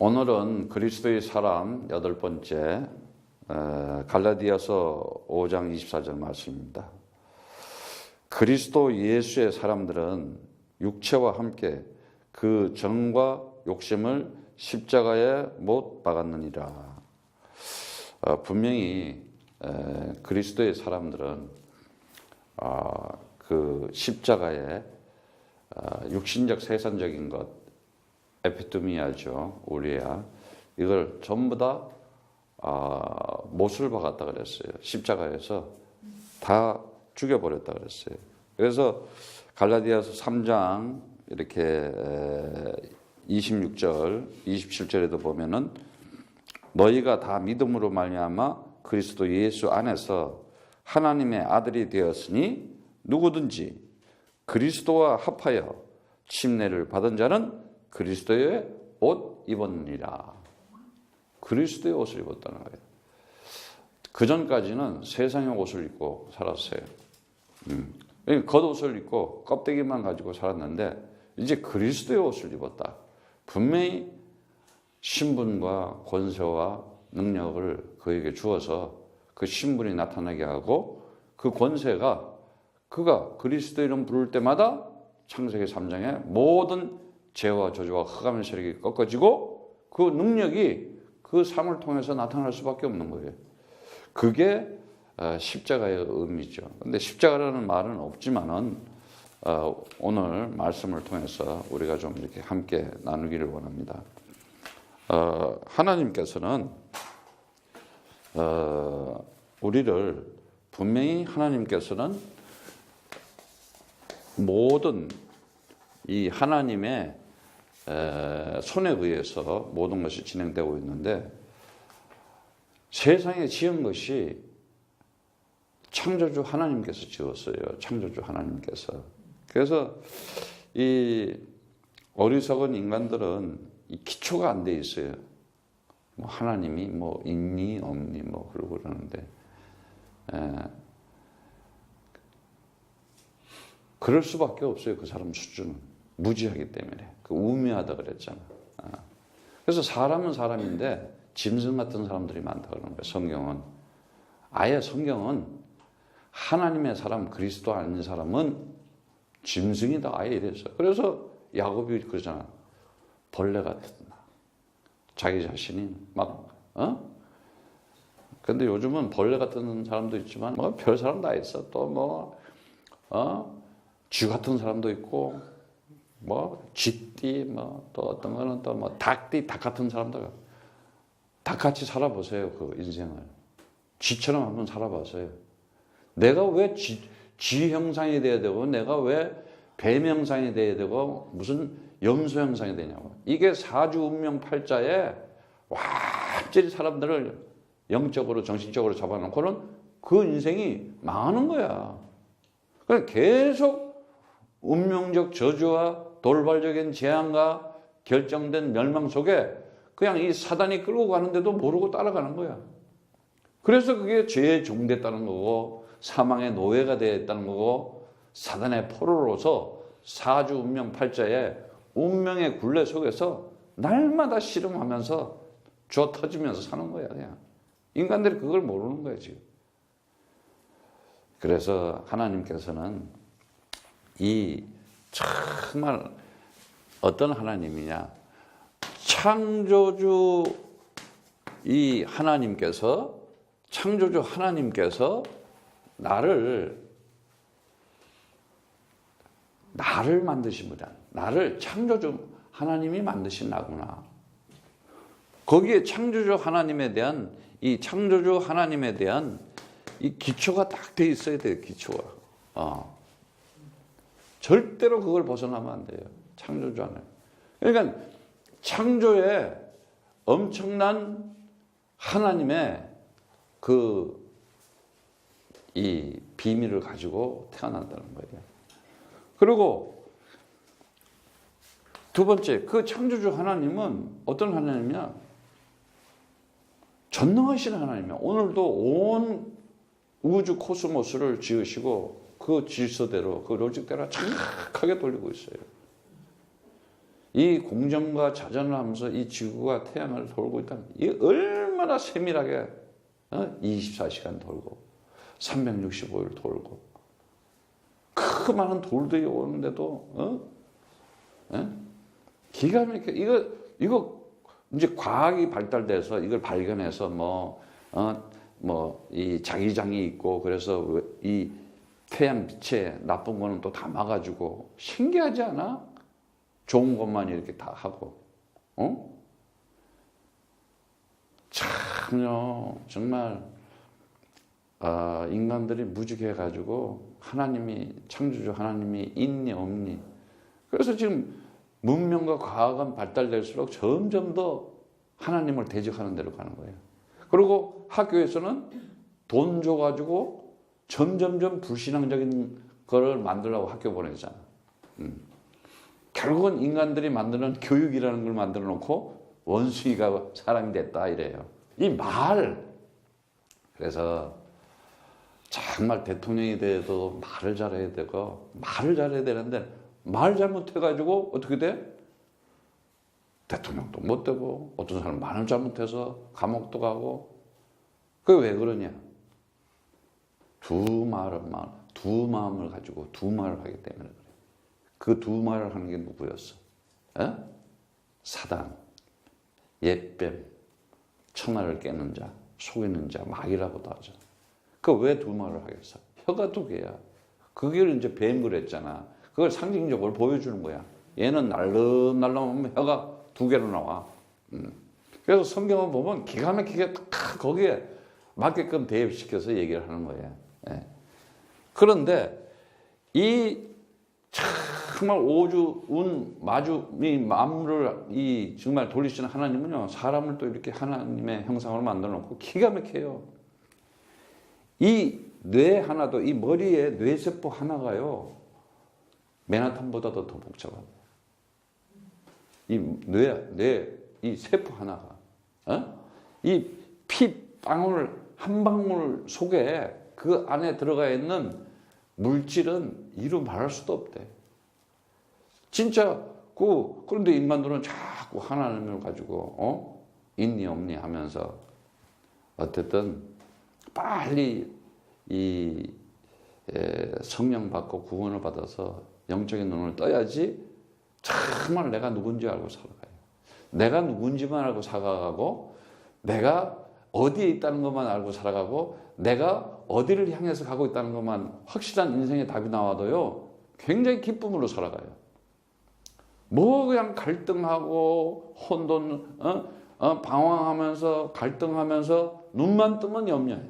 오늘은 그리스도의 사람 8번째 갈라디아서 5장 24절 말씀입니다. 그리스도 예수의 사람들은 육체와 함께 그 정과 욕심을 십자가에 못 박았느니라. 분명히 그리스도의 사람들은 그 십자가에 육신적 세상적인 것 에피토미아죠, 우리야. 이걸 전부 다 못을 박았다 그랬어요. 십자가에서 다 죽여버렸다 그랬어요. 그래서 갈라디아서 3장 이렇게 26절, 27절에도 보면은 너희가 다 믿음으로 말미암아 그리스도 예수 안에서 하나님의 아들이 되었으니 누구든지 그리스도와 합하여 침례를 받은 자는 그리스도의 옷 입었느니라. 그리스도의 옷을 입었다는 거예요. 그 전까지는 세상의 옷을 입고 살았어요. 겉옷을 입고 껍데기만 가지고 살았는데 이제 그리스도의 옷을 입었다. 분명히 신분과 권세와 능력을 그에게 주어서 그 신분이 나타나게 하고 그 권세가 그가 그리스도 이름 부를 때마다 창세기 3장에 모든 죄와 저주와 흑암의 세력이 꺾어지고 그 능력이 그 삶을 통해서 나타날 수밖에 없는 거예요. 그게 십자가의 의미죠. 근데 십자가라는 말은 없지만은 오늘 말씀을 통해서 우리가 좀 이렇게 함께 나누기를 원합니다. 하나님께서는 우리를 분명히 하나님께서는 모든 이 하나님의 손에 의해서 모든 것이 진행되고 있는데 세상에 지은 것이 창조주 하나님께서 지었어요. 창조주 하나님께서. 그래서 이 어리석은 인간들은 이 기초가 안 돼 있어요. 뭐 하나님이 뭐 있니 없니 뭐 그러고 그러는데 그럴 수밖에 없어요. 그 사람 수준은 무지하기 때문에. 그 우매하다 그랬잖아. 그래서 사람은 사람인데 짐승 같은 사람들이 많다 그러는 거예요. 성경은 아예 성경은 하나님의 사람 그리스도 아닌 사람은 짐승이다 아예 이랬어요. 그래서 야곱이 그러잖아. 벌레 같은 자기 자신이 막 근데 요즘은 벌레 같은 사람도 있지만 뭐 별 사람 다 있어. 또 뭐 쥐 같은 사람도 있고 뭐 쥐띠 뭐 또 어떤 거는 또 뭐 닭띠 닭 같은 사람들 닭같이 살아보세요. 그 인생을 쥐처럼 한번 살아보세요. 내가 왜 쥐 형상이 돼야 되고 내가 왜 뱀 형상이 돼야 되고 무슨 염소 형상이 되냐고. 이게 사주 운명 팔자에 완전히 사람들을 영적으로 정신적으로 잡아놓고는 그 인생이 망하는 거야. 그러니까 계속 운명적 저주와 돌발적인 재앙과 결정된 멸망 속에 그냥 이 사단이 끌고 가는데도 모르고 따라가는 거야. 그래서 그게 죄에 종됐다는 거고 사망의 노예가 되었다는 거고 사단의 포로로서 사주 운명 팔자에 운명의 굴레 속에서 날마다 씨름하면서 쥐어 터지면서 사는 거야. 그냥 인간들이 그걸 모르는 거야 지금. 그래서 하나님께서는 이 정말 어떤 하나님이냐, 창조주 이 하나님께서 창조주 하나님께서 나를 만드신 분이야. 나를 창조주 하나님이 만드신 나구나. 거기에 창조주 하나님에 대한 이 창조주 하나님에 대한 이 기초가 딱 돼 있어야 돼요. 기초가. 절대로 그걸 벗어나면 안 돼요. 창조주 하나님. 그러니까 창조에 엄청난 하나님의 이 비밀을 가지고 태어난다는 거예요. 그리고 두 번째, 그 창조주 하나님은 어떤 하나님이냐? 전능하신 하나님이야. 오늘도 온 우주 코스모스를 지으시고 그 질서대로, 그 로직대로 정확하게 돌리고 있어요. 이 공전과 자전을 하면서 이 지구가 태양을 돌고 있다는 이 얼마나 세밀하게 24시간 돌고 365일 돌고 그 많은 돌들이 오는데도 기가 막혀. 이거 이제 과학이 발달돼서 이걸 발견해서 이 자기장이 있고 그래서 이 태양 빛에 나쁜 거는 또 다 막아주고 신기하지 않아? 좋은 것만 이렇게 다 하고, 참요, 정말, 인간들이 무지개해가지고 하나님이, 창조주 하나님이 있니, 없니. 그래서 지금 문명과 과학은 발달될수록 점점 더 하나님을 대적하는 데로 가는 거예요. 그리고 학교에서는 돈 줘가지고 점점점 불신앙적인 거를 만들려고 학교 보내잖아. 결국은 인간들이 만드는 교육이라는 걸 만들어 놓고 원숭이가 사람이 됐다 이래요. 이 말. 그래서 정말 대통령이 돼도 말을 잘해야 되고 말을 잘해야 되는데 말 잘못해가지고 어떻게 돼? 대통령도 못 되고 어떤 사람은 말을 잘못해서 감옥도 가고. 그게 왜 그러냐? 두 마음을 가지고 두 말을 하기 때문에 그래. 그 두 말을 하는 게 누구였어? 사단, 옛뱀, 천하를 깨는 자, 속이는 자, 마귀라고도 하죠. 그 왜 두 말을 하겠어? 혀가 두 개야. 그걸 이제 뱀 그랬잖아. 그걸 상징적으로 보여주는 거야. 얘는 날름날름하면 혀가 두 개로 나와. 그래서 성경을 보면 기가 막히게 딱 거기에 맞게끔 대입시켜서 얘기를 하는 거예요. 예. 그런데 이 정말 오주, 운, 마주, 이 만물을 정말 돌리시는 하나님은요, 사람을 또 이렇게 하나님의 형상으로 만들어 놓고 기가 막혀요. 이 뇌 하나도, 이 머리에 뇌세포 하나가요, 맨하탄보다도 더 복잡하고. 이 세포 하나가, 이 피방울, 한 방울 속에 그 안에 들어가 있는 물질은 이루 말할 수도 없대. 진짜, 그런데 인간들은 자꾸 하나님을 가지고, 있니, 없니 하면서, 어쨌든, 빨리 성령 받고 구원을 받아서 영적인 눈을 떠야지 정말 내가 누군지 알고 살아가요. 내가 누군지만 알고 살아가고, 내가 어디에 있다는 것만 알고 살아가고, 내가 어디를 향해서 가고 있다는 것만 확실한 인생의 답이 나와도요, 굉장히 기쁨으로 살아가요. 그냥 갈등하고, 혼돈, 방황하면서, 갈등하면서, 눈만 뜨면 염려해.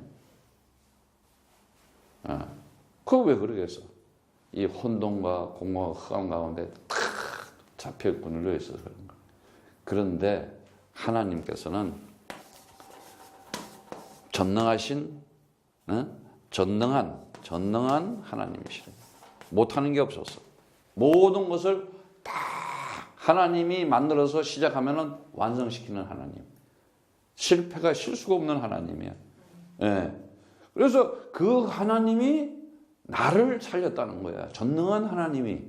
그거 왜 그러겠어? 이 혼돈과 공허와 흑암 가운데 탁 잡혀있고 눌려있어서 그런 거야. 그런데 하나님께서는 전능하신, 전능한 하나님이시래요. 못하는 게 없었어. 모든 것을 다 하나님이 만들어서 시작하면은 완성시키는 하나님. 실패가 실수가 없는 하나님이야. 예. 그래서 그 하나님이 나를 살렸다는 거야. 전능한 하나님이.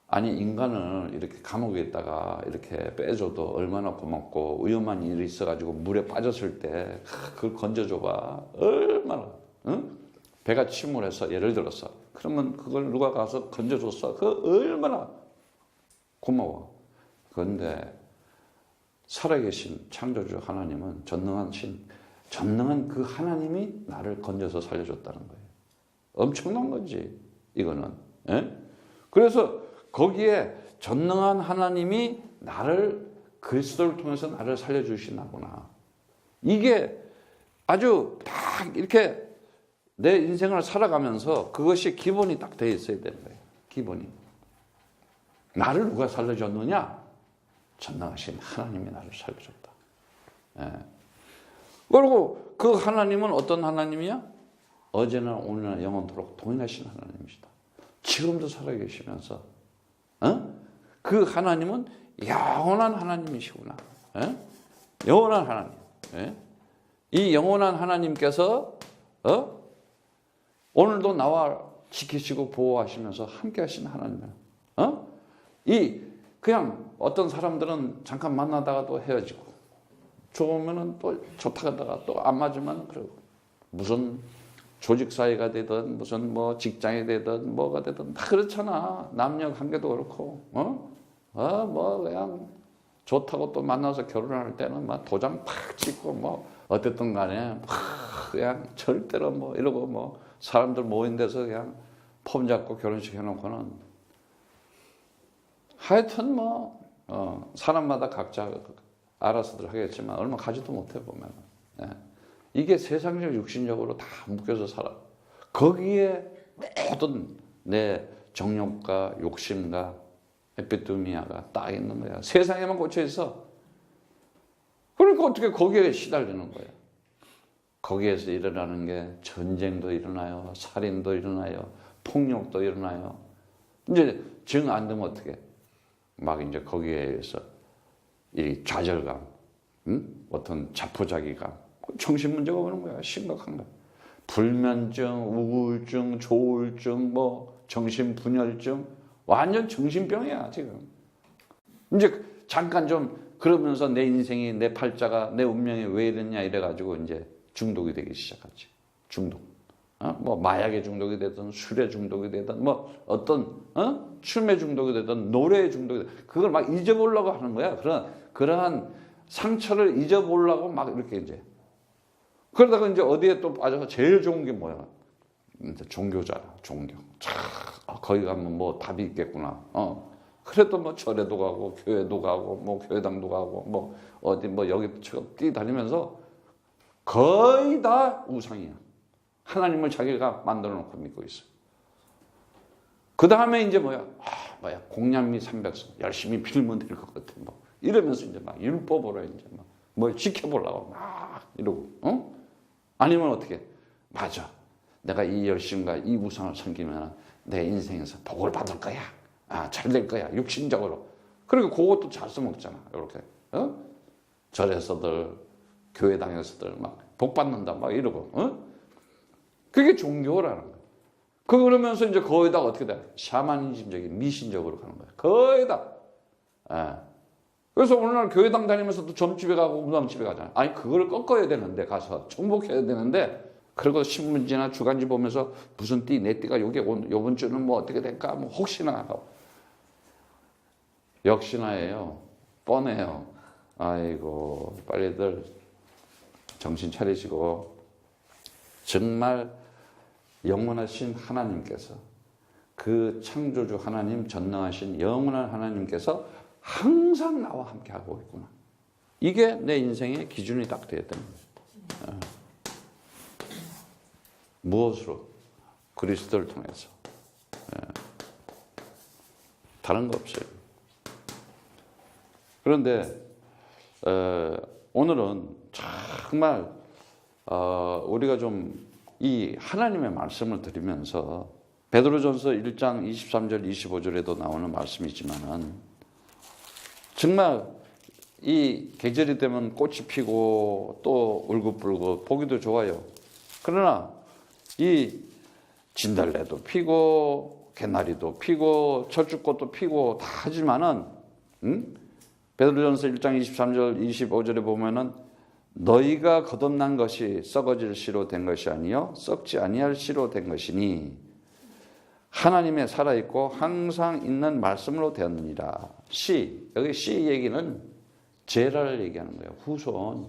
아니, 인간을 이렇게 감옥에 있다가 이렇게 빼줘도 얼마나 고맙고, 위험한 일이 있어가지고 물에 빠졌을 때 그걸 건져줘봐. 얼마나, 배가 침몰해서 예를 들었어. 그러면 그걸 누가 가서 건져줬어. 얼마나 고마워. 그런데 살아계신 창조주 하나님은 전능한 그 하나님이 나를 건져서 살려줬다는 거예요. 엄청난 거지, 이거는. 예? 그래서 거기에 전능한 하나님이 그리스도를 통해서 나를 살려주시나구나. 이게 아주 딱 이렇게 내 인생을 살아가면서 그것이 기본이 딱 돼 있어야 되는 거예요. 기본이. 나를 누가 살려줬느냐? 전능하신 하나님이 나를 살려줬다. 예. 그리고 그 하나님은 어떤 하나님이야? 어제나 오늘나 영원토록 동일하신 하나님이시다. 지금도 살아계시면서 그 하나님은 영원한 하나님이시구나. 영원한 하나님. 이 영원한 하나님께서 오늘도 나와 지키시고 보호하시면서 함께 하신 하나님이야. 그냥 어떤 사람들은 잠깐 만나다가 또 헤어지고, 좋으면은 또 좋다 하다가 또 안 맞으면 그러고, 무슨 조직 사회가 되든 무슨 뭐 직장이 되든 뭐가 되든 다 그렇잖아. 남녀 관계도 그렇고, 뭐 그냥 좋다고 또 만나서 결혼할 때는 막 도장 팍 찍고 뭐 어쨌든 간에 그냥 절대로 뭐 이러고 뭐 사람들 모인 데서 그냥 폼 잡고 결혼식 해놓고는 하여튼 뭐 사람마다 각자 알아서들 하겠지만 얼마 가지도 못해 보면. 네. 이게 세상적 육신적으로 다 묶여서 살아. 거기에 모든 내 정욕과 욕심과 에피드미아가 딱 있는 거야. 세상에만 꽂혀 있어. 그러니까 어떻게 거기에 시달리는 거야. 거기에서 일어나는 게 전쟁도 일어나요, 살인도 일어나요, 폭력도 일어나요. 이제 정 안 되면 어떻게? 막 이제 거기에 의해서 이 좌절감, 어떤 자포자기감, 정신 문제가 오는 거야. 심각한 거야. 불면증, 우울증, 조울증, 뭐 정신분열증, 완전 정신병이야 지금. 이제 잠깐 좀 그러면서 내 인생이, 내 팔자가, 내 운명이 왜 이랬냐 이래가지고 이제 중독이 되기 시작하지. 중독. 뭐 마약에 중독이 되든 술에 중독이 되든 뭐 어떤 춤에 중독이 되든 노래에 중독이 되든 그걸 막 잊어보려고 하는 거야. 그러한 상처를 잊어보려고 막 이렇게 이제. 그러다가 이제 어디에 또 빠져서 제일 좋은 게 뭐야? 이제 종교잖아, 종교. 거기 가면 뭐 답이 있겠구나. 그래도 뭐 절에도 가고 교회도 가고 뭐 교회당도 가고 뭐 어디 뭐 여기 뛰다니면서 거의 다 우상이야. 하나님을 자기가 만들어 놓고 믿고 있어. 그 다음에 이제 뭐야? 공양미 300성 열심히 빌면 될 것 같아. 뭐 이러면서 이제 막 율법으로 이제 막 뭘 지켜보려고 막 이러고, 아니면 어떻게? 맞아. 내가 이 열심과 이 우상을 섬기면 내 인생에서 복을 받을 거야. 잘 될 거야. 육신적으로. 그리고 그것도 잘 써먹잖아. 이렇게. 절에서들, 교회당에서들 막 복 받는다. 막 이러고. 그게 종교라는 거야. 그러면서 이제 거의 다 어떻게 돼? 샤머니즘적인 미신적으로 가는 거야. 거의 다. 그래서 오늘날 교회당 다니면서도 점집에 가고 무당집에 가잖아. 아니 그걸 꺾어야 되는데 가서 정복해야 되는데 그리고 신문지나 주간지 보면서 무슨 띠, 내 띠가 요번 주는 뭐 어떻게 될까? 뭐 혹시나 하고. 역시나예요. 뻔해요. 아이고 빨리들 정신 차리시고 정말 영원하신 하나님께서 그 창조주 하나님, 전능하신 영원한 하나님께서 항상 나와 함께 하고 있구나. 이게 내 인생의 기준이 딱 돼야 되는 거예요. 무엇으로? 그리스도를 통해서. 다른 거 없어요. 그런데 오늘은 정말 우리가 좀 이 하나님의 말씀을 드리면서 베드로전서 1장 23절 25절에도 나오는 말씀이지만은 정말 이 계절이 되면 꽃이 피고 또 울긋불긋 보기도 좋아요. 그러나 이 진달래도 피고 개나리도 피고 철쭉꽃도 피고 다 하지만은 베드로전서 1장 23절 25절에 보면은 너희가 거듭난 것이 썩어질 씨로 된 것이 아니요 썩지 아니할 씨로 된 것이니 하나님의 살아있고 항상 있는 말씀으로 되었느니라. 씨, 여기 씨 얘기는 제라를 얘기하는 거예요. 후손.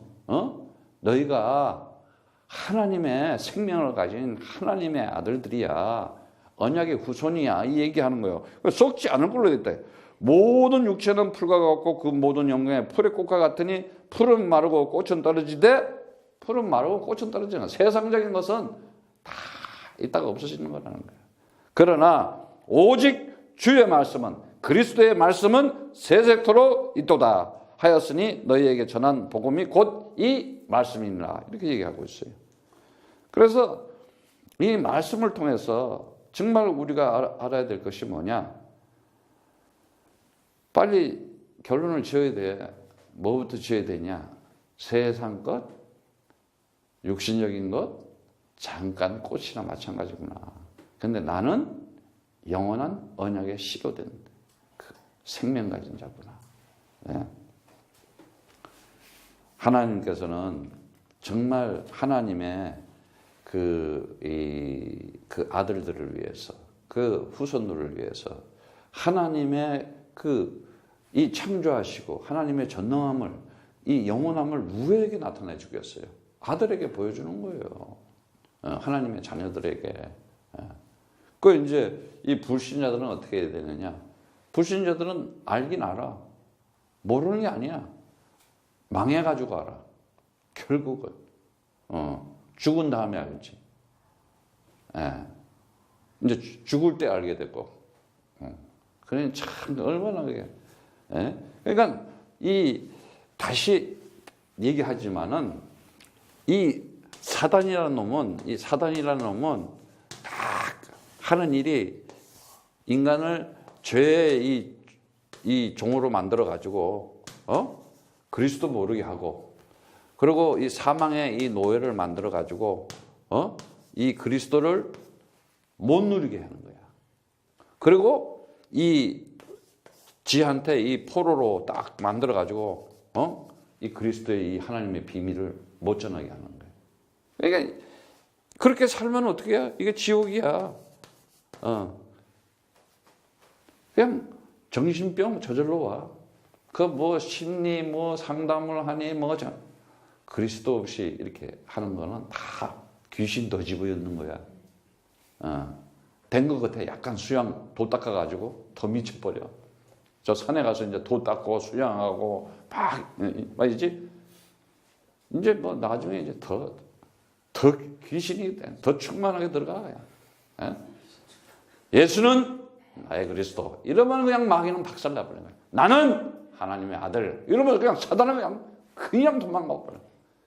너희가 하나님의 생명을 가진 하나님의 아들들이야. 언약의 후손이야. 이 얘기하는 거예요. 썩지 않을 걸로 됐다. 모든 육체는 풀과 같고 그 모든 영광에 풀의 꽃과 같으니 풀은 마르고 꽃은 떨어지되 풀은 마르고 꽃은 떨어지는 세상적인 것은 다 있다가 없어지는 거라는 거예요. 그러나 오직 주의 말씀은 그리스도의 말씀은 세세토록 있도다 하였으니 너희에게 전한 복음이 곧 이 말씀이니라 이렇게 얘기하고 있어요. 그래서 이 말씀을 통해서 정말 우리가 알아야 될 것이 뭐냐? 빨리 결론을 지어야 돼. 뭐부터 지어야 되냐? 세상 것, 육신적인 것, 잠깐 꽃이나 마찬가지구나. 근데 나는 영원한 언약의 씨로 된 생명 가진 자구나. 예. 하나님께서는 정말 하나님의 그 아들들을 위해서, 그 후손들을 위해서 하나님의 이 창조하시고 하나님의 전능함을, 이 영원함을 누구에게 나타내 주겠어요? 아들에게 보여주는 거예요. 하나님의 자녀들에게. 그 이제 이 불신자들은 어떻게 해야 되느냐? 불신자들은 알긴 알아. 모르는 게 아니야. 망해가지고 알아. 결국은. 죽은 다음에 알지. 이제 죽을 때 알게 되고. 그러니 참 얼마나 그게. 그러니까 다시 얘기하지만은 이 사단이라는 놈은 다 하는 일이 인간을 죄의 이 종으로 만들어 가지고 그리스도 모르게 하고, 그리고 이 사망의 이 노예를 만들어 가지고 이 그리스도를 못 누리게 하는 거야. 그리고 이 지한테 이 포로로 딱 만들어 가지고 이 그리스도의 이 하나님의 비밀을 못 전하게 하는 거예요. 그러니까 그렇게 살면 어떻게 해? 이게 지옥이야. 그냥 정신병 저절로 와. 그 뭐 심리 뭐 상담을 하니 뭐 그리스도 없이 이렇게 하는 거는 다 귀신 더 집어넣는 거야. 된 거 같아. 약간 수양 도 닦아가지고 더 미쳐버려. 저 산에 가서 이제 도 닦고 수양하고 말이지. 이제 뭐 나중에 이제 더 귀신이 더 충만하게 들어가. 예수는 나의 그리스도. 이러면 그냥 마귀는 박살나버리는 거야. 나는 하나님의 아들. 이러면 그냥 사단은 그냥 도망가 버려.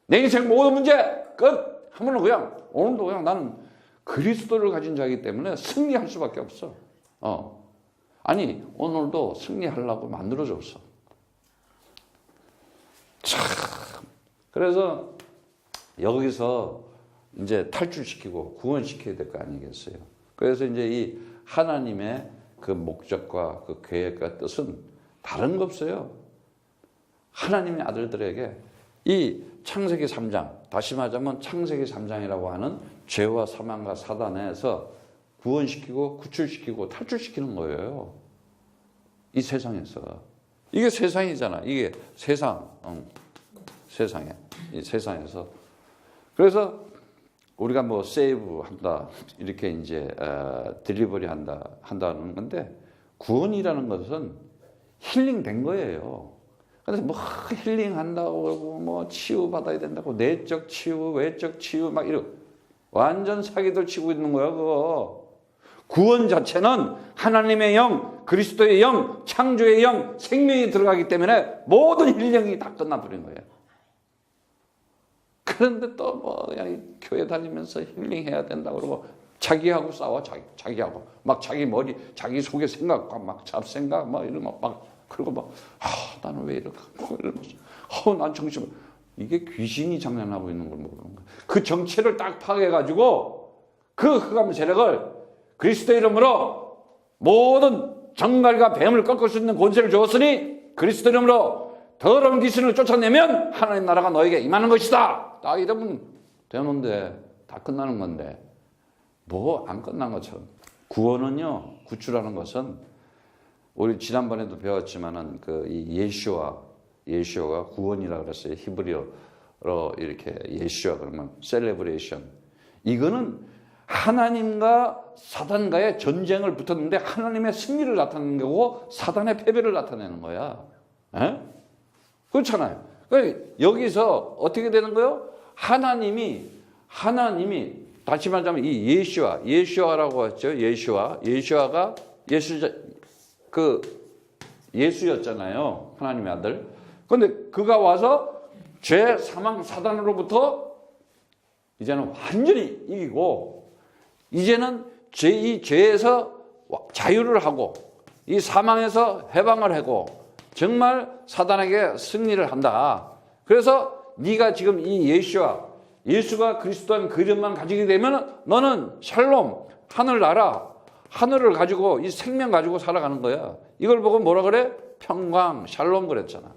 내 인생 모든 문제 끝. 하면은 그냥 오늘도 그냥 나는 그리스도를 가진 자이기 때문에 승리할 수밖에 없어. 아니 오늘도 승리하려고 만들어줬어. 참. 그래서 여기서 이제 탈출시키고 구원시켜야 될 거 아니겠어요. 그래서 이제 이 하나님의 그 목적과 그 계획과 뜻은 다른 거 없어요. 하나님의 아들들에게 이 창세기 3장, 다시 말하자면 창세기 3장이라고 하는 죄와 사망과 사단에서 구원시키고 구출시키고 탈출시키는 거예요. 이 세상에서. 이게 세상이잖아. 이게 세상에. 이 세상에서. 그래서 우리가 뭐 세이브 한다, 이렇게 이제 딜리버리 한다는 건데, 구원이라는 것은 힐링된 거예요. 그래서 뭐 힐링한다고 그러고 뭐 치유받아야 된다고 내적 치유, 외적 치유 막 이러고 완전 사기들 치고 있는 거야, 그거. 구원 자체는 하나님의 영, 그리스도의 영, 창조의 영, 생명이 들어가기 때문에 모든 힐링이 다 끝나버린 거예요. 그런데 또 뭐 그냥 교회 다니면서 힐링해야 된다고 그러고 자기하고 싸워. 자기하고 막 자기 머리, 자기 속의 생각과 막 잡생각 막 이러면 막 그리고 막 나는 왜 이럴까 이러면서 난 정신, 이게 귀신이 장난하고 있는 걸 모르는 거야. 그 정체를 딱 파괴해가지고 그 흑암 세력을 그리스도 이름으로 모든 정갈과 뱀을 꺾을 수 있는 권세를 주었으니 그리스도 이름으로 더러운 귀신을 쫓아내면 하나님 나라가 너에게 임하는 것이다. 딱 이러면 되는데 다 끝나는 건데 뭐 안 끝난 것처럼. 구원은요, 구출하는 것은 우리 지난번에도 배웠지만은 이 예수와 구원이라 그랬어요. 히브리어로 이렇게 예수와 그러면 셀레브레이션. 이거는 하나님과 사단과의 전쟁을 붙었는데 하나님의 승리를 나타내는 거고 사단의 패배를 나타내는 거야. 그렇잖아요. 그러니까 여기서 어떻게 되는 거예요? 하나님이 다시 말하자면 이 예수와라고 했죠. 예수와가 예수였잖아요. 하나님의 아들. 그런데 그가 와서 죄, 사망, 사단으로부터 이제는 완전히 이기고 이제는 이 죄에서 자유를 하고 이 사망에서 해방을 하고 정말 사단에게 승리를 한다. 그래서 네가 지금 이 예수가 그리스도한 그 이름만 가지게 되면 너는 샬롬, 하늘나라, 하늘을 가지고 이 생명 가지고 살아가는 거야. 이걸 보고 뭐라 그래? 평강, 샬롬 그랬잖아.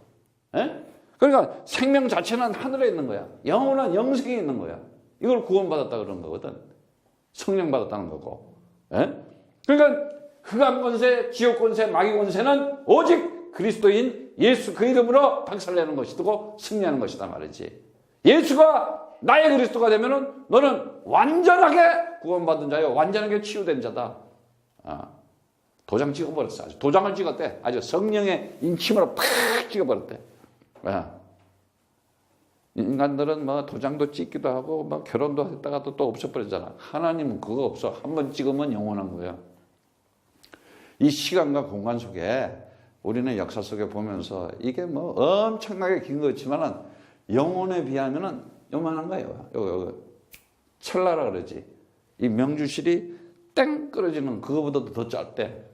에? 그러니까 생명 자체는 하늘에 있는 거야. 영원한 영생이 있는 거야. 이걸 구원받았다 그런 거거든. 성령 받았다는 거고. 에? 그러니까 흑암 권세, 지옥 권세, 마귀 권세는 오직 그리스도인 예수 그 이름으로 박살내는 것이고 승리하는 것이다 말이지. 예수가 나의 그리스도가 되면은 너는 완전하게 구원받은 자요, 완전하게 치유된 자다. 도장 찍어버렸어. 아주 도장을 찍었대. 아주 성령의 인침으로 팍 찍어버렸대. 인간들은 뭐 도장도 찍기도 하고 뭐 결혼도 했다가 또 없어버리잖아. 하나님은 그거 없어. 한번 찍으면 영원한 거야. 이 시간과 공간 속에 우리는 역사 속에 보면서 이게 뭐 엄청나게 긴 거 같지만은 영혼에 비하면은 요만한 거예요. 요거 찰나라 그러지. 이 명주실이 땡 끊어지는 그거보다도 더 짧대.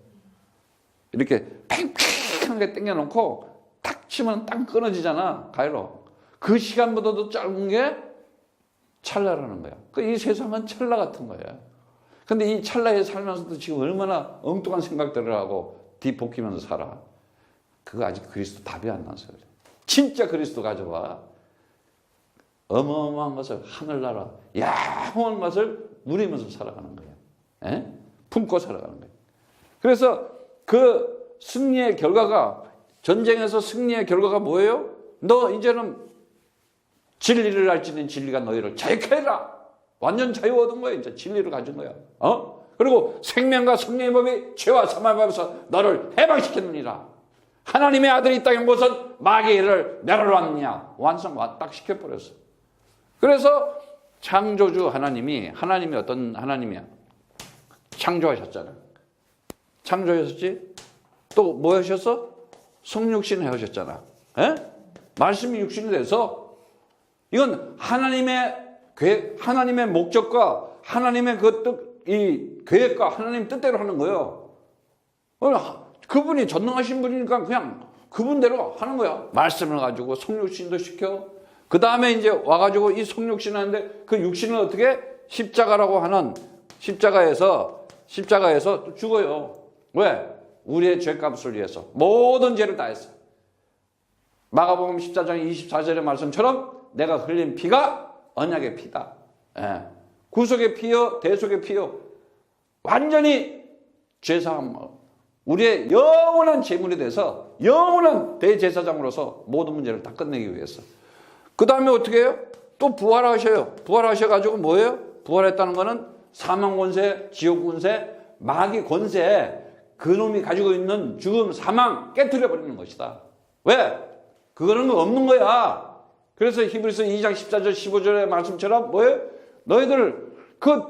이렇게 팽팽하게 당겨놓고 탁 치면 땅 끊어지잖아. 가위로. 그 시간보다도 짧은 게 찰나라는 거야. 이 세상은 찰나 같은 거야. 근데 이 찰나에 살면서도 지금 얼마나 엉뚱한 생각들을 하고 뒤볶이면서 살아. 그거 아직 그리스도 답이 안 나서 그래. 진짜 그리스도 가져와. 어마어마한 것을 하늘나라, 양호한 것을 누리면서 살아가는 거야. 에? 품고 살아가는 거야. 그래서 그 승리의 결과가, 전쟁에서 승리의 결과가 뭐예요? 너 이제는 진리를 알지는 진리가 너희를 자유케 해라. 완전 자유 얻은 거야. 이제 진리를 가진 거야. 그리고 생명과 승리의 법이 죄와 사망의 법에서 너를 해방시켰느니라. 하나님의 아들이 이 땅에 무슨 마귀를 멸하러 왔느냐. 완성 딱 시켜버렸어. 그래서 창조주 하나님이 어떤 하나님이야? 창조하셨잖아. 창조하셨지? 또 뭐 하셨어? 성육신 해오셨잖아. 에? 말씀이 육신이 돼서 이건 하나님의 목적과 하나님의 이 계획과 하나님 뜻대로 하는 거예요. 그분이 전능하신 분이니까 그냥 그분대로 하는 거야. 말씀을 가지고 성육신도 시켜. 그 다음에 이제 와가지고 이 성육신 하는데 그 육신을 어떻게? 십자가라고 하는 십자가에서 죽어요. 왜? 우리의 죄값을 위해서 모든 죄를 다 했어. 마가복음 14장 24절의 말씀처럼 내가 흘린 피가 언약의 피다. 구속의 피요 대속의 피요. 완전히 죄사함, 우리의 영원한 제물이 돼서 영원한 대제사장으로서 모든 문제를 다 끝내기 위해서. 그 다음에 어떻게 해요? 또 부활하셔요. 부활하셔가지고 뭐예요? 부활했다는 거는 사망 권세, 지옥 권세, 마귀 권세, 그놈이 가지고 있는 죽음, 사망 깨트려 버리는 것이다. 왜? 그거는 없는 거야. 그래서 히브리서 2장 14절 15절의 말씀처럼 뭐예요? 너희들 그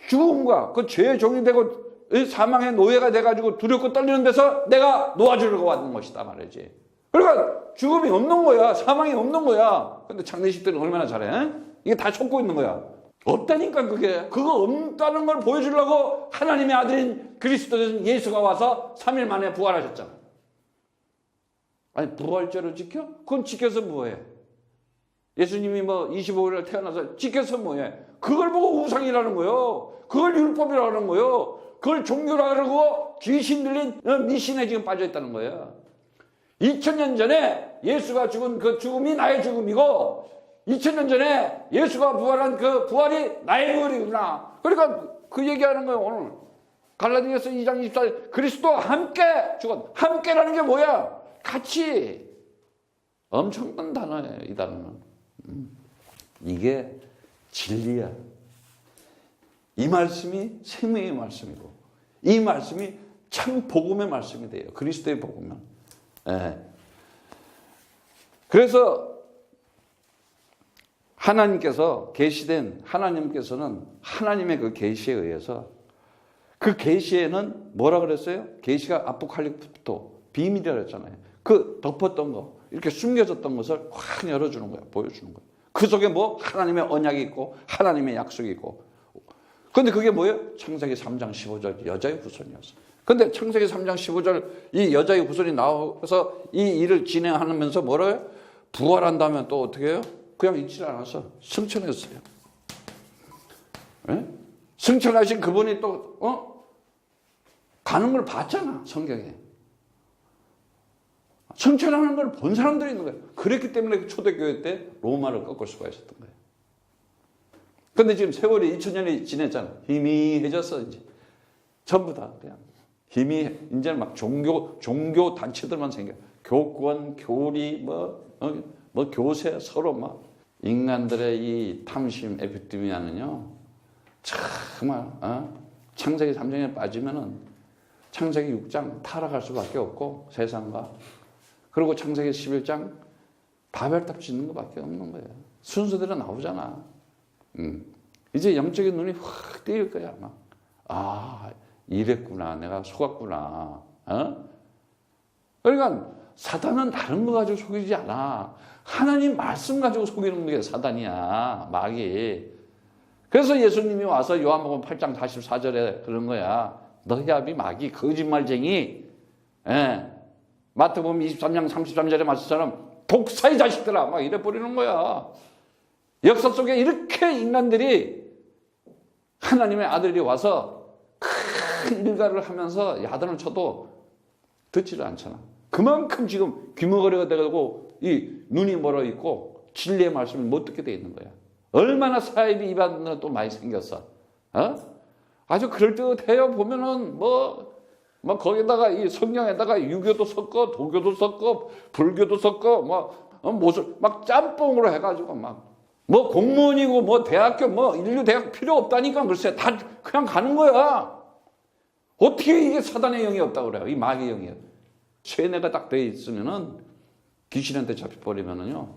죽음과 그 죄의 종이 되고 사망의 노예가 돼가지고 두렵고 떨리는 데서 내가 놓아주려고 왔는 것이다 말이지. 그러니까 죽음이 없는 거야. 사망이 없는 거야. 근데 장례식들은 얼마나 잘해? 이게 다 쫓고 있는 거야. 없다니까 그게. 그거 없다는 걸 보여주려고 하나님의 아들인 그리스도 예수가 와서 3일 만에 부활하셨잖아. 아니 부활절을 지켜? 그건 지켜서 뭐해? 예수님이 뭐 25일을 태어나서 지켜서 뭐해? 그걸 보고 우상이라는 거요. 그걸 율법이라는 거요. 그걸 종교라고 귀신 들린 미신에 지금 빠져있다는 거예요. 2000년 전에 예수가 죽은 그 죽음이 나의 죽음이고 2000년 전에 예수가 부활한 그 부활이 나의 부활이구나. 그러니까 그 얘기하는 거예요. 오늘 갈라디아서 2장 24절 그리스도와 함께 죽었. 함께라는 게 뭐야? 같이. 엄청난 단어예요. 이 단어는. 이게 진리야. 이 말씀이 생명의 말씀이고 이 말씀이 참 복음의 말씀이 돼요. 그리스도의 복음은. 그래서 하나님께서 계시된 하나님께서는 하나님의 그 계시에 의해서 그 계시에는 뭐라 그랬어요? 계시가 아포칼립토 비밀이라 그랬잖아요. 그 덮었던 거 이렇게 숨겨졌던 것을 확 열어주는 거야. 보여주는 거야. 그 속에 뭐 하나님의 언약이 있고 하나님의 약속이 있고. 근데 그게 뭐예요? 창세기 3장 15절 여자의 후손이었어. 근데 창세기 3장 15절 이 여자의 후손이 나와서 이 일을 진행하면서 뭐래요? 부활한다면 또 어떻게 해요? 그냥 있지 않았어. 승천했어요. 네? 승천하신 그분이 또 가는 걸 봤잖아, 성경에. 승천하는 걸 본 사람들이 있는 거예요. 그랬기 때문에 초대교회 때 로마를 꺾을 수가 있었던 거예요. 근데 지금 세월이 2000년이 지냈잖아. 희미해졌어, 이제. 전부 다 그냥. 이제는 막 종교 단체들만 생겨. 교권, 교리, 교세, 서로 막. 인간들의 이 탐심, 에피데미아는요, 정말, 창세기 3장에 빠지면은 창세기 6장 타락할 수밖에 없고, 세상과. 그리고 창세기 11장 바벨탑 짓는 것밖에 없는 거예요. 순서대로 나오잖아. 이제 영적인 눈이 확 뜨일 거야, 막. 아, 이랬구나. 내가 속았구나. 그러니까 사단은 다른 거 가지고 속이지 않아. 하나님 말씀 가지고 속이는 게 사단이야, 마귀. 그래서 예수님이 와서 요한복음 8장 44절에 그런 거야. 너희 아비 마귀, 거짓말쟁이. 예. 마태복음 23장 33절에 말씀처럼 독사의 자식들아, 막 이래 버리는 거야. 역사 속에 이렇게 인간들이 하나님의 아들이 와서 큰 일가를 하면서 야단을 쳐도 듣지를 않잖아. 그만큼 지금 귀머거리가 돼가지고 이 눈이 멀어 있고 진리의 말씀을 못 듣게 돼 있는 거야. 얼마나 사이비 이반들은 또 많이 생겼어. 아주 그럴듯해요. 보면은 거기다가 이 성경에다가 유교도 섞어, 도교도 섞어, 불교도 섞어, 막 짬뽕으로 해가지고 공무원이고 대학교 인류 대학 필요 없다니까. 글쎄 다 그냥 가는 거야. 어떻게 이게 사단의 영이 없다고 그래요? 이 마귀의 영이에요. 쇠뇌가 딱 돼 있으면은 귀신한테 잡혀버리면은요.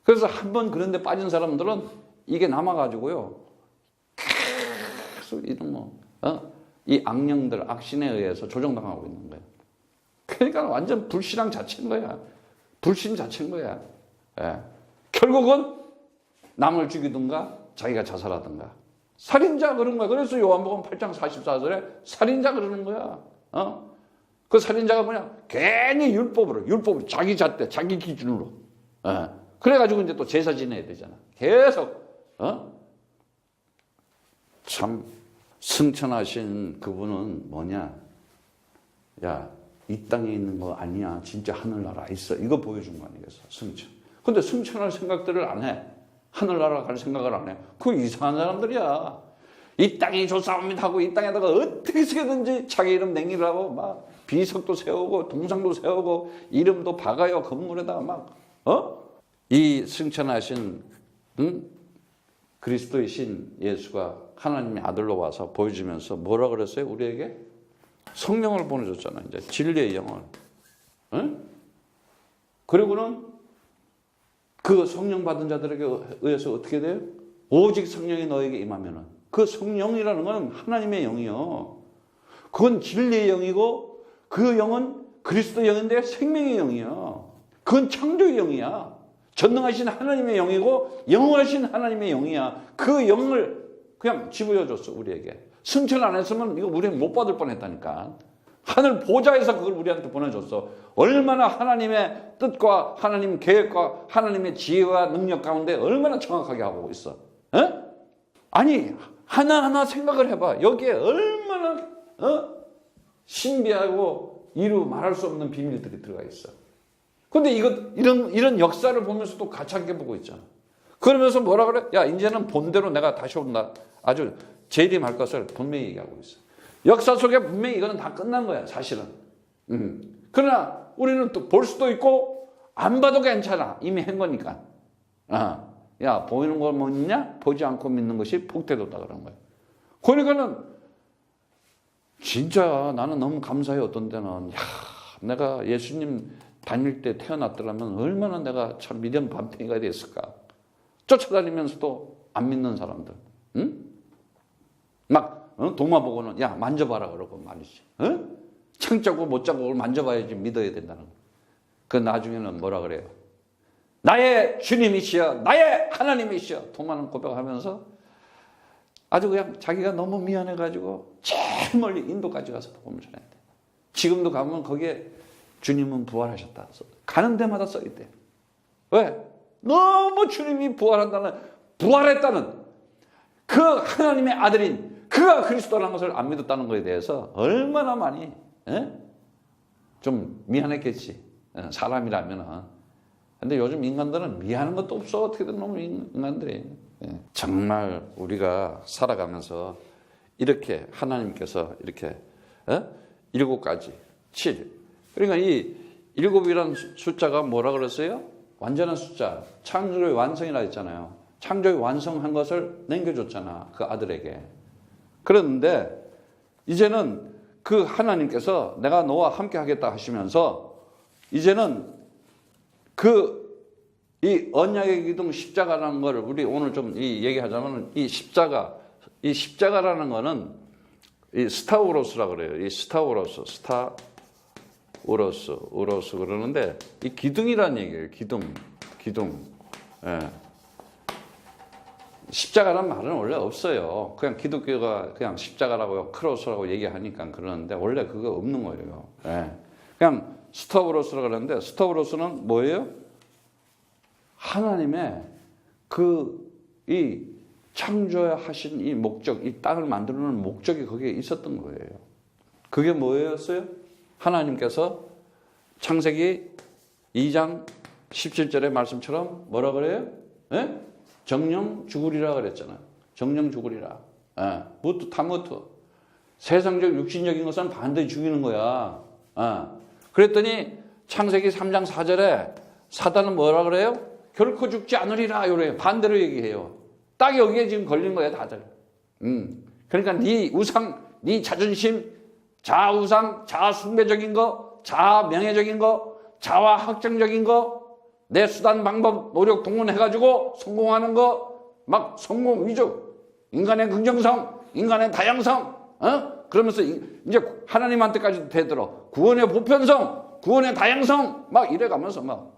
그래서 한번 그런 데 빠진 사람들은 이게 남아가지고요. 계속 이런 이 악령들, 악신에 의해서 조종당하고 있는 거예요. 그러니까 완전 불신앙 자체인 거야. 불신 자체인 거야. 예. 결국은 남을 죽이든가 자기가 자살하든가. 살인자 그런 거야. 그래서 요한복음 8장 44절에 살인자 그러는 거야. 그 살인자가 뭐냐? 괜히 율법으로 자기 잣대, 자기 기준으로. 그래가지고 이제 또 제사 지내야 되잖아. 계속. 참 승천하신 그분은 뭐냐? 야, 이 땅에 있는 거 아니야. 진짜 하늘나라 있어. 이거 보여준 거 아니겠어? 승천. 근데 승천할 생각들을 안 해. 하늘나라 갈 생각을 안 해. 그 이상한 사람들이야. 이 땅이 좋사옵니다 하고 이 땅에다가 어떻게든지 자기 이름 냉기라고 막 비석도 세우고 동상도 세우고 이름도 박아요. 건물에다가 이 승천하신 그리스도의 신 예수가 하나님의 아들로 와서 보여주면서 뭐라 그랬어요? 우리에게 성령을 보내줬잖아요. 이제 진리의 영을. 그리고는 그 성령 받은 자들에게 의해서 어떻게 돼요? 오직 성령이 너에게 임하면은 그 성령이라는 건 하나님의 영이요. 그건 진리의 영이고 그 영은 그리스도 영인데 생명의 영이요. 그건 창조의 영이야. 전능하신 하나님의 영이고 영원하신 하나님의 영이야. 그 영을 그냥 집어줬어 우리에게. 승천 안 했으면 이거 우리는 못 받을 뻔했다니까. 하늘 보좌에서 그걸 우리한테 보내줬어. 얼마나 하나님의 뜻과 하나님 계획과 하나님의 지혜와 능력 가운데 얼마나 정확하게 하고 있어. 아니 하나하나 생각을 해봐. 여기에 얼마나 신비하고 이루 말할 수 없는 비밀들이 들어가 있어. 근데 이런 역사를 보면서도 가차게 보고 있잖아. 그러면서 뭐라 그래? 야, 이제는 본대로 내가 다시 온다. 아주 재림할 것을 분명히 얘기하고 있어. 역사 속에 분명히 이거는 다 끝난 거야, 사실은. 그러나 우리는 또 볼 수도 있고 안 봐도 괜찮아. 이미 한 거니까. 야, 보이는 걸 믿냐? 보지 않고 믿는 것이 복되도다 그런 거야. 그러니까는 진짜 나는 너무 감사해. 어떤 때는 내가 예수님 다닐 때 태어났더라면 얼마나 내가 참 미련 밤탱이가 됐을까. 쫓아다니면서도 안 믿는 사람들. 동화 보고는 야 만져봐라 그러고 말이지. 창 자고 못 자고 그걸 만져봐야지 믿어야 된다는 거. 그 나중에는 뭐라 그래요? 나의 주님이시여, 나의 하나님이시여. 도마는 고백하면서 아주 그냥 자기가 너무 미안해가지고 제일 멀리 인도까지 가서 복음을 전해야 돼. 지금도 가면 거기에 주님은 부활하셨다. 가는 데마다 써있대. 왜? 너무 주님이 부활했다는 그 하나님의 아들인 그 그가 그리스도라는 것을 안 믿었다는 것에 대해서 얼마나 많이 좀 미안했겠지. 사람이라면은. 근데 요즘 인간들은 미안한 것도 없어. 어떻게든 너무 인간들이. 정말 우리가 살아가면서 이렇게 하나님께서 이렇게 7가지 7. 그러니까 이 7이라는 숫자가 뭐라 그랬어요? 완전한 숫자. 창조의 완성이라 했잖아요. 창조의 완성한 것을 남겨줬잖아. 그 아들에게. 그런데 이제는 그 하나님께서 내가 너와 함께 하겠다 하시면서 이제는 이 언약의 기둥 십자가라는 걸 우리 오늘 좀 얘기하자면 이 십자가라는 거는 이 스타우로스라 그래요. 이 스타우로스 그러는데 이 기둥이라는 얘기예요. 기둥. 예. 십자가란 말은 원래 없어요. 그냥 기독교가 그냥 십자가라고 크로스라고 얘기하니까 그러는데 원래 그거 없는 거예요. 예. 그냥 스타우로스라 그러는데 스타우로스는 뭐예요? 하나님의 이 창조하신 이 목적, 이 땅을 만들어놓은 목적이 거기에 있었던 거예요. 그게 뭐였어요? 하나님께서 창세기 2장 17절의 말씀처럼 뭐라 그래요? 예? 정령 죽으리라 그랬잖아요. 정령 죽으리라. 예. 무트 타무트. 세상적 육신적인 것은 반드시 죽이는 거야. 예. 그랬더니 창세기 3장 4절에 사단은 뭐라 그래요? 결코 죽지 않으리라 이래요. 반대로 얘기해요. 딱 여기에 지금 걸린 거예요, 다들. 그러니까 네 우상, 네 자존심, 자아 우상, 자아 숭배적인 거, 자아 명예적인 거, 자아 확정적인 거, 내 수단 방법 노력 동원해가지고 성공하는 거, 막 성공 위주, 인간의 긍정성, 인간의 다양성, 그러면서 이제 하나님한테까지도 되들어 구원의 보편성, 구원의 다양성, 막 이래가면서 막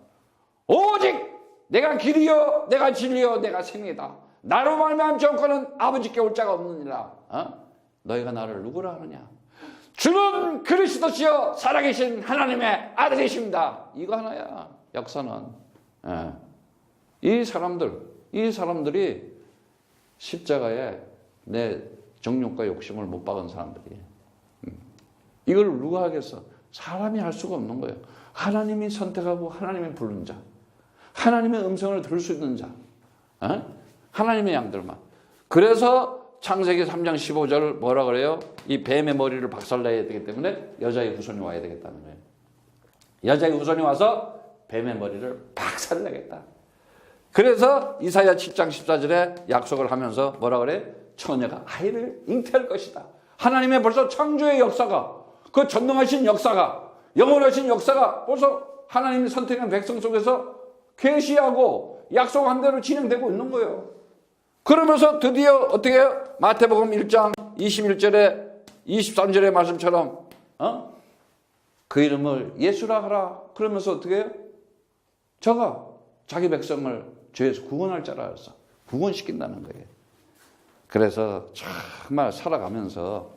오직 내가 길이요, 내가 진리요, 내가 생이다. 나로 말미암은 정권은 아버지께 올 자가 없느니라. 너희가 나를 누구라 하느냐? 주는 그리스도시요 살아계신 하나님의 아들이십니다. 이거 하나야. 역사는. 이 사람들이 십자가에 내 정욕과 욕심을 못 박은 사람들이. 이걸 누가 하겠어? 사람이 할 수가 없는 거예요. 하나님이 선택하고 하나님이 부른 자. 하나님의 음성을 들을 수 있는 자. 하나님의 양들만. 그래서 창세기 3장 15절 뭐라 그래요? 이 뱀의 머리를 박살내야 되기 때문에 여자의 후손이 와야 되겠다는 거예요. 여자의 후손이 와서 뱀의 머리를 박살내겠다. 그래서 이사야 7장 14절에 약속을 하면서 뭐라 그래? 처녀가 아이를 잉태할 것이다. 하나님의 벌써 창조의 역사가, 그 전능하신 역사가, 영원하신 역사가 벌써 하나님이 선택한 백성 속에서 계시하고 약속한 대로 진행되고 있는 거예요. 그러면서 드디어 어떻게 해요? 마태복음 1장 21절에 23절의 말씀처럼 그 이름을 예수라 하라. 그러면서 어떻게 해요? 저가 자기 백성을 죄에서 구원할 자라 해서 구원시킨다는 거예요. 그래서 정말 살아가면서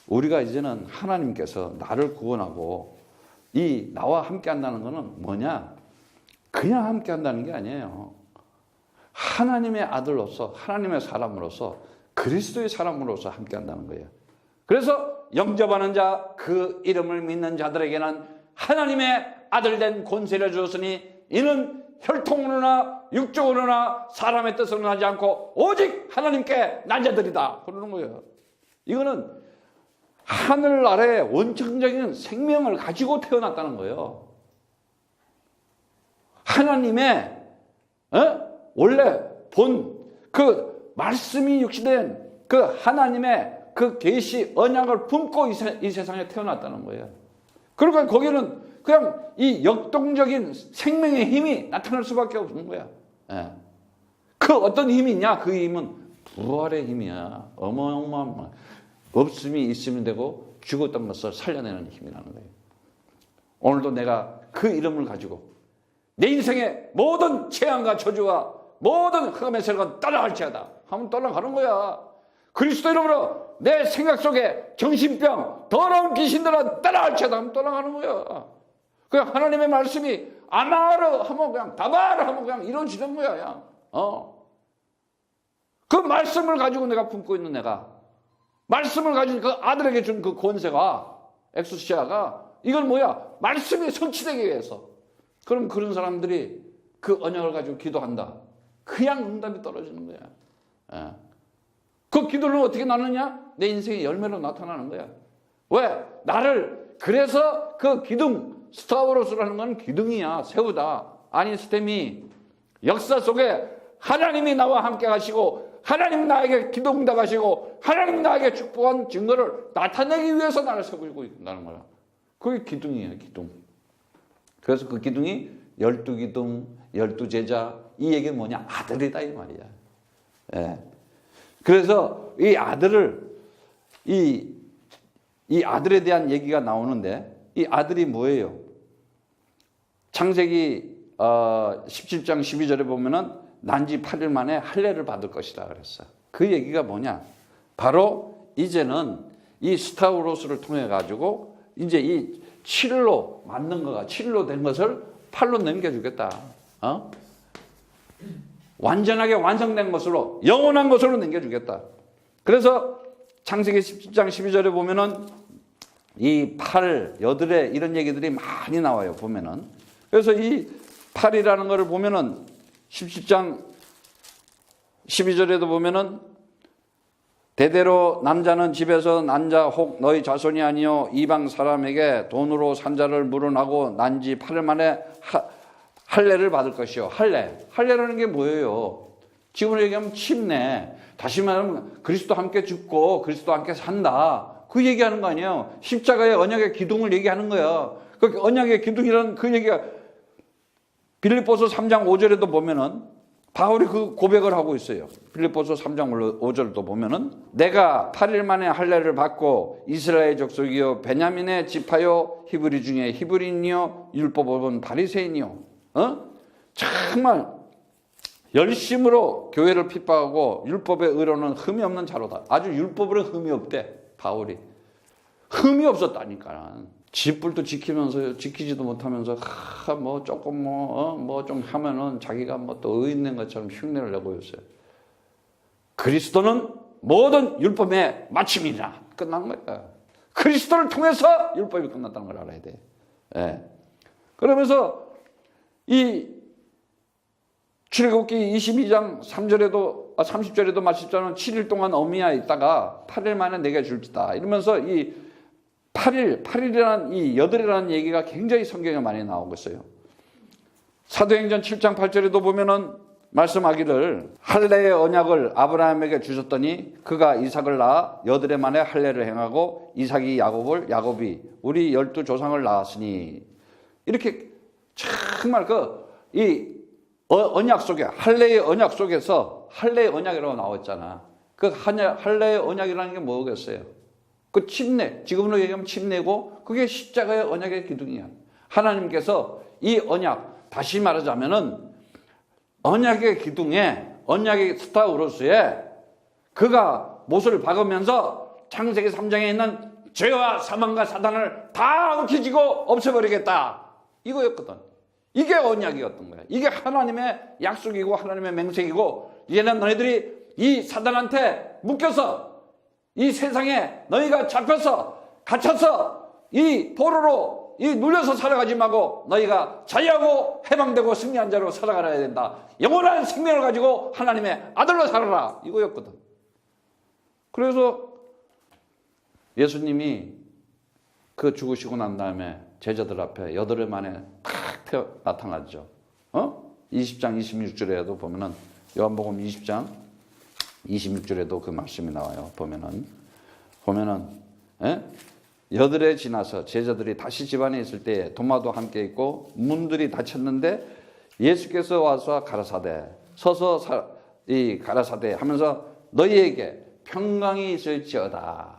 우리가 이제는 하나님께서 나를 구원하고 이 나와 함께 한다는 것은 뭐냐? 그냥 함께 한다는 게 아니에요. 하나님의 아들로서, 하나님의 사람으로서, 그리스도의 사람으로서 함께 한다는 거예요. 그래서 영접하는 자, 그 이름을 믿는 자들에게는 하나님의 아들 된 권세를 주었으니 이는 혈통으로나 육적으로나 사람의 뜻으로 하지 않고 오직 하나님께 난 자들이다. 그러는 거예요. 이거는 하늘 아래에 원천적인 생명을 가지고 태어났다는 거예요. 하나님의 원래 본 그 말씀이 육시된 그 하나님의 그 계시 언약을 품고 이 세상에 태어났다는 거예요. 그러니까 거기는 그냥 이 역동적인 생명의 힘이 나타날 수밖에 없는 거야. 그 어떤 힘이 있냐? 그 힘은 부활의 힘이야. 어마어마한 없음이 있으면 되고 죽었던 것을 살려내는 힘이라는 거예요. 오늘도 내가 그 이름을 가지고 내 인생의 모든 재앙과 저주와 모든 흑암의 세력은 떠나갈지어다 하면 떠나가는 거야. 그리스도 이름으로 내 생각 속에 정신병, 더러운 귀신들은 떠나갈지어다 하면 떠나가는 거야. 그냥 하나님의 말씀이 아마르 하면 그냥 다바르 하면 그냥 이루어지는 거야. 그냥. 그 말씀을 가지고 내가 품고 있는 내가 말씀을 가진 그 아들에게 준 그 권세가, 엑수시아가, 이건 뭐야? 말씀이 성취되기 위해서. 그럼 그런 사람들이 그 언약을 가지고 기도한다. 그냥 응답이 떨어지는 거야. 예. 그 기도는 어떻게 나느냐? 내 인생의 열매로 나타나는 거야. 왜? 나를, 그래서 그 기둥, 스타워로스라는 건 기둥이야. 세우다. 아니스템이 역사 속에 하나님이 나와 함께 하시고, 하나님이 나에게 기도 응답하시고, 하나님이 나에게 축복한 증거를 나타내기 위해서 나를 세우고 있다는 거야. 그게 기둥이에요, 기둥. 그래서 그 기둥이 12기둥, 12제자, 이 얘기는 뭐냐? 아들이다, 이 말이야. 예. 그래서 이 아들을, 이 아들에 대한 얘기가 나오는데, 이 아들이 뭐예요? 창세기 17장 12절에 보면은 난지 8일 만에 할례를 받을 것이다 그랬어. 그 얘기가 뭐냐? 바로 이제는 이 스타우로스를 통해 가지고 이제 이 7일로 만든 거가 7일로 된 것을 8로 넘겨주겠다. 완전하게 완성된 것으로, 영원한 것으로 넘겨주겠다. 그래서 창세기 17장 12절에 보면은 이 8, 여드레 이런 얘기들이 많이 나와요. 보면은. 그래서 이 8이라는 것을 보면은 17장 12절에도 보면은 대대로 남자는 집에서 난 자 혹 너희 자손이 아니요 이방 사람에게 돈으로 산 자를 물어나고 난지 8일 만에 할례를 받을 것이요. 할례라는 게 뭐예요? 지금으로 얘기하면 침례. 다시 말하면 그리스도 함께 죽고 그리스도 함께 산다. 그 얘기하는 거 아니에요. 십자가의 언약의 기둥을 얘기하는 거야. 그 언약의 기둥이라는 그 얘기가 빌립보서 3장 5절에도 보면은 바울이 그 고백을 하고 있어요. 빌립보서 3장 5절도 보면은 내가 8일 만에 할례를 받고 이스라엘 족속이요 베냐민의 지파요 히브리 중에 히브리인이요 율법법은 바리새인이요. 정말 열심으로 교회를 핍박하고 율법의 의로는 흠이 없는 자로다. 아주 율법으로는 흠이 없대. 바울이 흠이 없었다니까. 집불도 지키지도 못하면서 뭐 조금 뭐 좀 하면은 자기가 뭐 또 의 있는 것처럼 흉내를 내고 있어요. 그리스도는 모든 율법의 마침이라 끝난 거야. 그리스도를 통해서 율법이 끝났다는 걸 알아야 돼. 예. 그러면서 이 출애굽기 22장 30절에도 말씀처럼 7일 동안 어미야 있다가 8일 만에 내게 줄지다. 이러면서 이 8일이라는 이 여덟이라는 얘기가 굉장히 성경에 많이 나오고 있어요. 사도행전 7장 8절에도 보면은 말씀하기를 할례의 언약을 아브라함에게 주셨더니 그가 이삭을 낳아 여덟해 만에 할례를 행하고 이삭이 야곱을 야곱이 우리 12조상을 낳았으니 이렇게 정말 이 언약 속에 할례의 언약 속에서 할례의 언약이라고 나왔잖아. 그 할례의 언약이라는 게 뭐겠어요? 그 침례, 지금으로 얘기하면 침례고 그게 십자가의 언약의 기둥이야. 하나님께서 이 언약, 다시 말하자면은 언약의 기둥에, 언약의 스타우로스에 그가 못을 박으면서 창세기 3장에 있는 죄와 사망과 사단을 다 엉키지고 없애버리겠다. 이거였거든. 이게 언약이었던 거야. 이게 하나님의 약속이고 하나님의 맹세이고 이제는 너희들이 이 사단한테 묶여서 이 세상에 너희가 잡혀서 갇혀서 이 포로로 이 눌려서 살아가지 말고 너희가 자유하고 해방되고 승리한 자로 살아가야 된다. 영원한 생명을 가지고 하나님의 아들로 살아라. 이거였거든. 그래서 예수님이 그 죽으시고 난 다음에 제자들 앞에 여덟해 만에 탁 나타나죠. 20장 26절에도 보면은 요한복음 20장 26절에도 그 말씀이 나와요. 보면은 여덟해 지나서 제자들이 다시 집안에 있을 때 도마도 함께 있고 문들이 닫혔는데 예수께서 와서 가라사대 서서 가라사대 하면서 너희에게 평강이 있을지어다.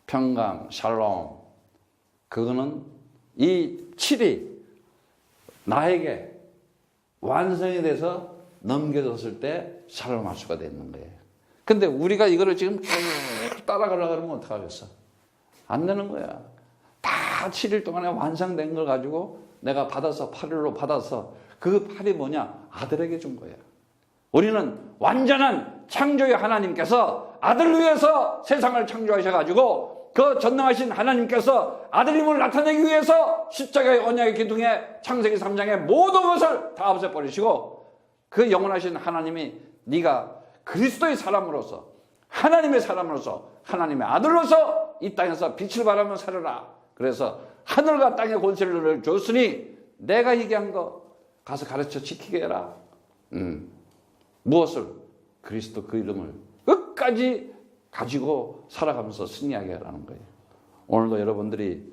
평강, 샬롬. 그거는 이 7이 나에게 완성이 돼서 넘겨졌을 때 샬롬할 수가 되는 거예요. 근데 우리가 이거를 지금 따라가려고 하면 어떡하겠어? 안 되는 거야. 다 7일 동안에 완성된 걸 가지고 내가 받아서 8일로 받아서 그 8이 뭐냐? 아들에게 준 거야. 우리는 완전한 창조의 하나님께서 아들을 위해서 세상을 창조하셔가지고 그 전능하신 하나님께서 아들님을 나타내기 위해서 십자가의 언약의 기둥에 창세기 3장의 모든 것을 다 없애버리시고 그 영원하신 하나님이 네가 그리스도의 사람으로서 하나님의 사람으로서 하나님의 아들로서 이 땅에서 빛을 발하며 살아라. 그래서 하늘과 땅의 권세를 줬으니 내가 얘기한 거 가서 가르쳐 지키게 해라. 무엇을? 그리스도 그 이름을 끝까지 가지고 살아가면서 승리하게 하라는 거예요. 오늘도 여러분들이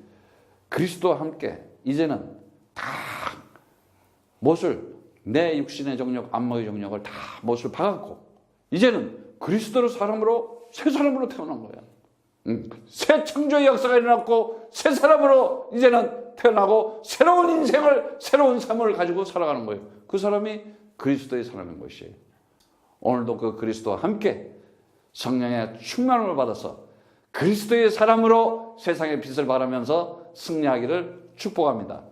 그리스도와 함께 이제는 다 못을 내 육신의 정욕, 안목의 정욕을 다 못을 박았고 이제는 그리스도의 사람으로 새 사람으로 태어난 거야. 새 창조의 역사가 일어났고 새 사람으로 이제는 태어나고 새로운 인생을 새로운 삶을 가지고 살아가는 거예요. 그 사람이 그리스도의 사람인 것이에요. 오늘도 그 그리스도와 함께 성령의 충만함을 받아서 그리스도의 사람으로 세상의 빛을 발하면서 승리하기를 축복합니다.